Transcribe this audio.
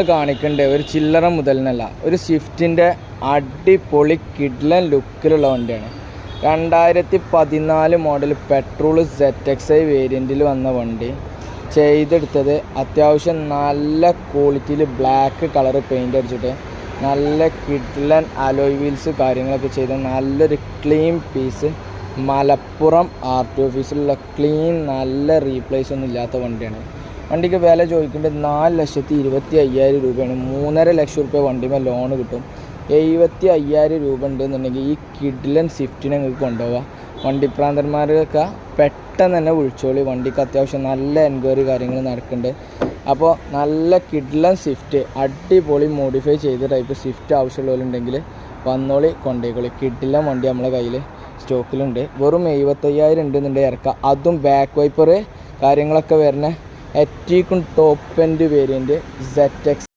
കാണിക്കണ്ടേ ഒരു ചില്ലറ മുതലിനല്ല, ഒരു സ്വിഫ്റ്റിൻ്റെ അടിപൊളി കിഡ്ലൻ ലുക്കിലുള്ള വണ്ടിയാണ്. 2014 മോഡൽ പെട്രോൾ ZXi വേരിയൻറ്റിൽ വന്ന വണ്ടി. ചെയ്തെടുത്തത് അത്യാവശ്യം നല്ല ക്വാളിറ്റിയിൽ ബ്ലാക്ക് കളർ പെയിൻ്റ് അടിച്ചിട്ട് നല്ല കിഡ്ലൻ അലോയ് വീൽസ് കാര്യങ്ങളൊക്കെ ചെയ്ത് നല്ലൊരു ക്ലീൻ പീസ്. മലപ്പുറം RT ഓഫീസിലുള്ള ക്ലീൻ നല്ല റീപ്ലേസ് ഒന്നും ഇല്ലാത്ത വണ്ടിയാണ്. വണ്ടിക്ക് വില ചോദിക്കേണ്ടത് 4,25,000 രൂപയാണ്. 3.5 ലക്ഷം രൂപ വണ്ടിമേ ലോണ് കിട്ടും. 75,000 രൂപ ഉണ്ടെന്നുണ്ടെങ്കിൽ ഈ കിഡ്ലൻ സ്വിഫ്റ്റിനെ നിങ്ങൾക്ക് കൊണ്ടുപോകാം. വണ്ടിപ്രാന്തന്മാരൊക്കെ പെട്ടെന്ന് തന്നെ വിളിച്ചോളി. വണ്ടിക്ക് അത്യാവശ്യം നല്ല എൻക്വയറി കാര്യങ്ങൾ നടക്കുന്നുണ്ട്. അപ്പോൾ നല്ല കിഡ്ലൻ സ്വിഫ്റ്റ് അടിപൊളി മോഡിഫൈ ചെയ്ത ടൈപ്പ് സ്വിഫ്റ്റ് ആവശ്യമുള്ളവരുണ്ടെങ്കിൽ വന്നോളി, കൊണ്ടുപോയിക്കോളി. കിഡ്ലൻ വണ്ടി നമ്മളെ കയ്യിൽ സ്റ്റോക്കിലുണ്ട്. വെറും 75,000 ഉണ്ടെന്നുണ്ടെങ്കിൽ ഇറക്കാം. അതും ബാക്ക് വൈപ്പർ കാര്യങ്ങളൊക്കെ വരുന്ന ഏറ്റവും ടോപ്പ് എൻഡ് വേരിയൻറ്റ് ZX